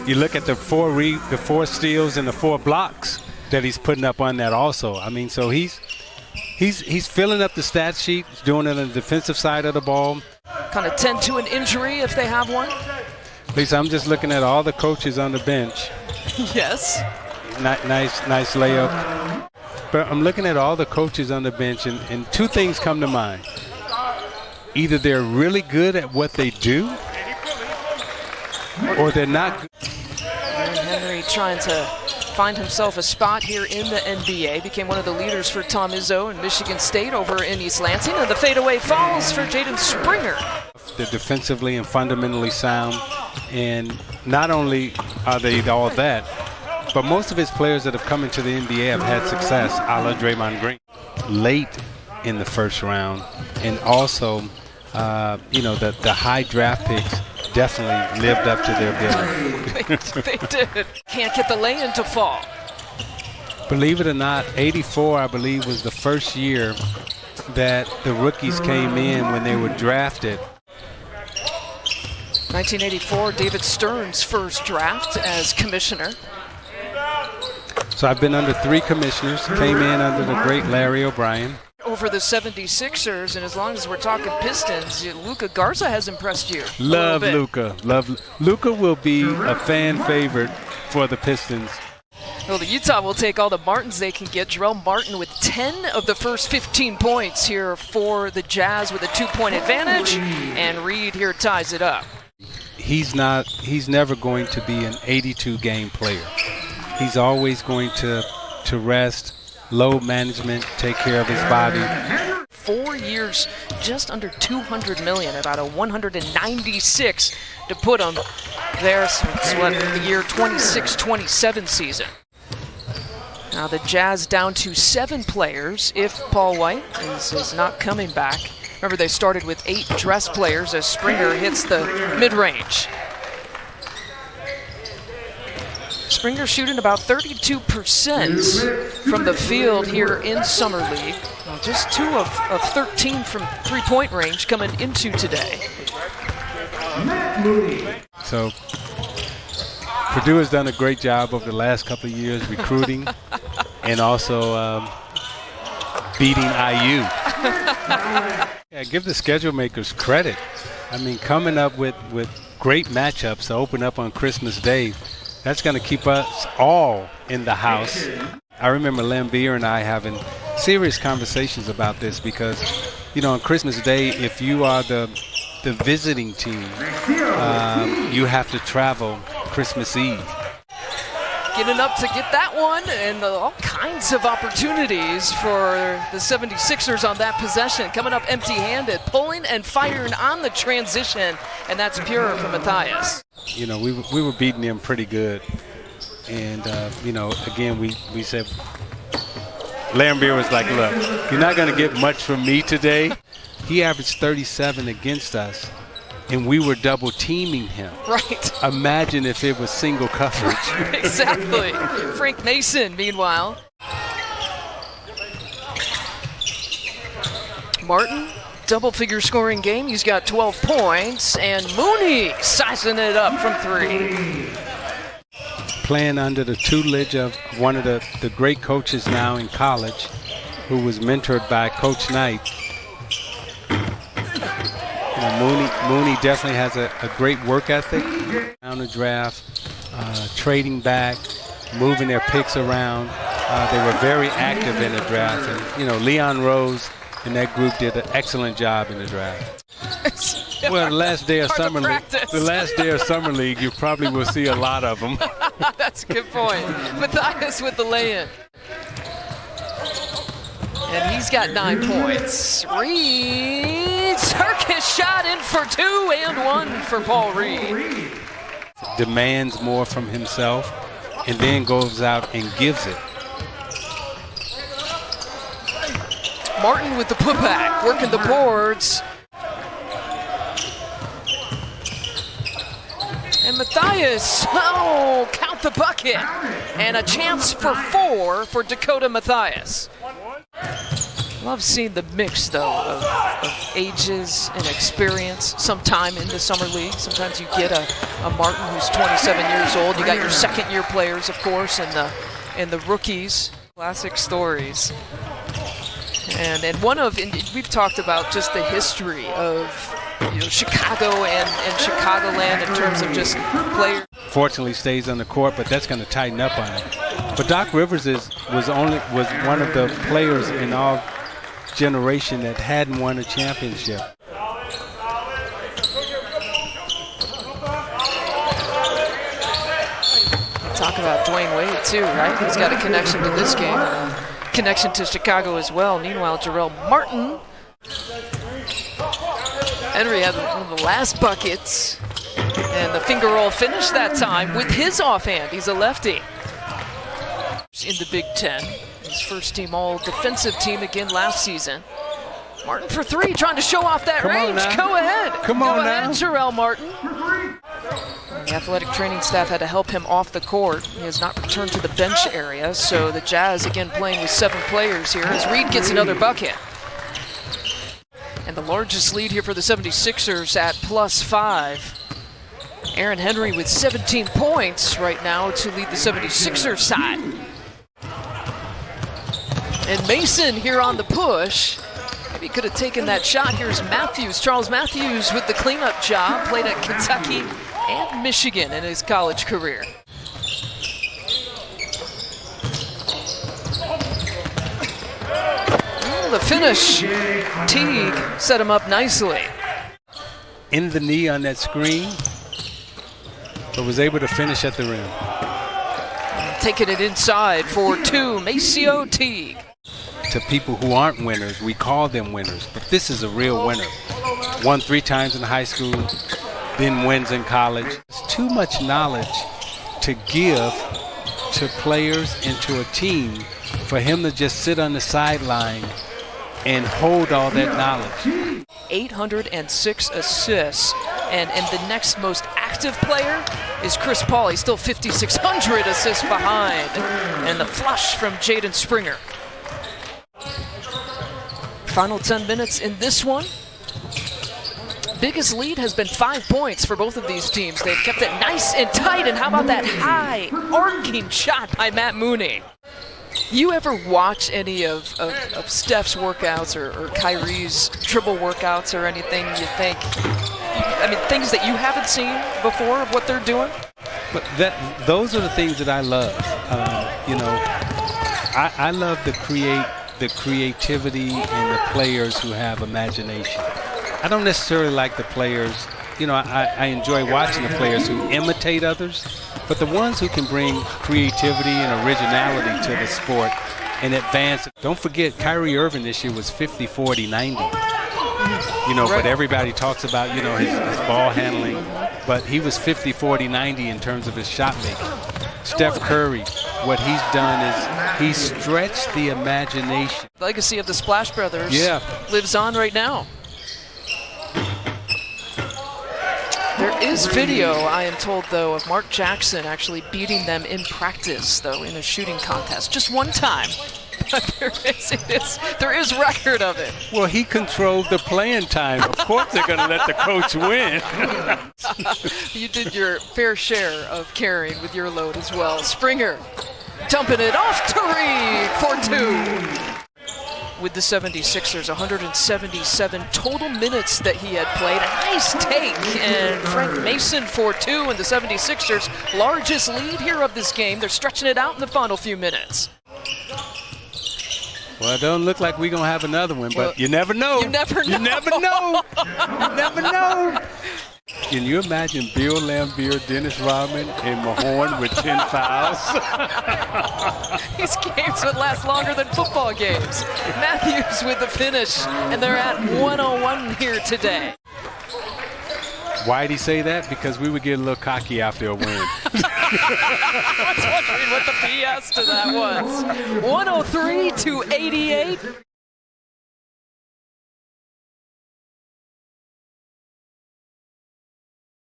you look at the four steals and the 4 blocks that he's putting up on that also. I mean, so he's filling up the stat sheet, doing it on the defensive side of the ball. Kind of tend to an injury if they have one. Lisa, I'm just looking at all the coaches on the bench. Yes. Nice layup. But I'm looking at all the coaches on the bench, and 2 things come to mind. Either they're really good at what they do, or they're not good. And Henry trying to find himself a spot here in the NBA. Became one of the leaders for Tom Izzo in Michigan State over in East Lansing. And the fadeaway falls for Jaden Springer. They're defensively and fundamentally sound. And not only are they all that, but most of his players that have come into the NBA have had success, a la Draymond Green. Late in the first round. And also, the high draft picks definitely lived up to their billing. They did. Can't get the lay-in to fall. Believe it or not, 84, I believe, was the first year that the rookies came in when they were drafted. 1984, David Stern's first draft as commissioner. So I've been under 3 commissioners, came in under the great Larry O'Brien. Over the 76ers, and as long as we're talking Pistons, Luka Garza has impressed you. Love Luka. Luka will be a fan favorite for the Pistons. Well, the Utah will take all the Martins they can get. Jarrell Martin with 10 of the first 15 points here for the Jazz with a 2-point advantage, and Reed here ties it up. He's never going to be an 82-game player. He's always going to rest, load management, take care of his body. 4 years, just under $200 million, about a 196 to put him there since the year 26-27 season. Now the Jazz down to 7 players if Paul White is not coming back. Remember, they started with 8 dress players as Springer hits the mid-range. Springer shooting about 32% from the field here in Summer League. Just 2 of 13 from three-point range coming into today. So Purdue has done a great job over the last couple of years recruiting and also beating IU. Yeah, give the schedule makers credit. I mean, coming up with great matchups to open up on Christmas Day, that's going to keep us all in the house. I remember Lambeer and I having serious conversations about this because, on Christmas Day, if you are the visiting team, you have to travel Christmas Eve. Getting up to get that one, and all kinds of opportunities for the 76ers on that possession. Coming up empty-handed, pulling and firing on the transition, and that's pure from Matthias. We were beating them pretty good. And, again, we said, Lambeer was like, look, you're not going to get much from me today. He averaged 37 against us, and we were double teaming him. Right. Imagine if it was single coverage. Exactly. Frank Mason, meanwhile. Martin, double-figure scoring game. He's got 12 points, and Mooney sizing it up from 3. Playing under the tutelage of one of the great coaches now in college, who was mentored by Coach Knight. Mooney definitely has a great work ethic. On the draft, trading back, moving their picks around. They were very active in the draft. And, Leon Rose and that group did an excellent job in the draft. Well, the last day of Summer League, you probably will see a lot of them. That's a good point. Matthias with the lay-in. And he's got 9 points. Reed, circus shot in for 2 and 1 for Paul Reed. Demands more from himself and then goes out and gives it. Martin with the putback, working the boards. And Matthias, count the bucket. And a chance for 4 for Dakota Matthias. Love seeing the mix, though, of ages and experience. Sometime in the summer league, sometimes you get a Martin who's 27 years old. You got your second-year players, of course, and the rookies. Classic stories. And we've talked about just the history of Chicago and Chicagoland in terms of just players. Fortunately, stays on the court, but that's going to tighten up on him. But Doc Rivers was one of the players in our generation that hadn't won a championship. Talk about Dwayne Wade too, right? He's got a connection to this game, connection to Chicago as well. Meanwhile, Jarrell Martin. Henry had one of the last buckets, and the finger roll finish that time with his offhand. He's a lefty. In the Big Ten, his first team all defensive team again last season. Martin for three, trying to show off that range. Go ahead. Come on now. Jarrell Martin. The athletic training staff had to help him off the court. He has not returned to the bench area, so the Jazz again playing with 7 players here as Reed gets another bucket. And the largest lead here for the 76ers at +5. Aaron Henry with 17 points right now to lead the 76ers side. And Mason here on the push. Maybe he could have taken that shot. Here's Matthews, Charles Matthews with the cleanup job. Played at Kentucky and Michigan in his college career. The finish. Teague set him up nicely. In the knee on that screen, but was able to finish at the rim. Taking it inside for 2, Maceo Teague. To people who aren't winners, we call them winners, but this is a real winner. Won 3 times in high school, then wins in college. It's too much knowledge to give to players and to a team for him to just sit on the sideline and hold all that knowledge. 806 assists, and the next most active player is Chris Paul. He's still 5,600 assists behind, and the flush from Jaden Springer. Final 10 minutes in this one. Biggest lead has been 5 points for both of these teams. They've kept it nice and tight, and how about that high arcing shot by Matt Mooney? You ever watch any of Steph's workouts or Kyrie's dribble workouts or anything you think, things that you haven't seen before of what they're doing? But those are the things that I love. I love the creativity in the players who have imagination. I don't necessarily like the players, I enjoy watching the players who imitate others, but the ones who can bring creativity and originality to the sport and advance. Don't forget, Kyrie Irving this year was 50, 40, 90. But everybody talks about, his ball handling, but he was 50, 40, 90 in terms of his shot making. Steph Curry, what he's done is he's stretched the imagination. Legacy of the Splash Brothers lives on right now. There is video, I am told, though, of Mark Jackson actually beating them in practice, though, in a shooting contest. Just one time. But there is record of it. Well, he controlled the playing time. Of course they're going to let the coach win. You did your fair share of carrying with your load as well. Springer dumping it off to Reed for 2. With the 76ers, 177 total minutes that he had played. A nice take, and Frank Mason for 2, and the 76ers' largest lead here of this game. They're stretching it out in the final few minutes. Well, it don't look like we're going to have another one, but you never know. You never know. You never know. You never know. Can you imagine Bill Laimbeer, Dennis Rodman, and Mahorn with 10 fouls? These games would last longer than football games. Matthews with the finish, and they're at 101 here today. Why'd he say that? Because we would get a little cocky after a win. I was wondering what the PS to that was. 103 to 88.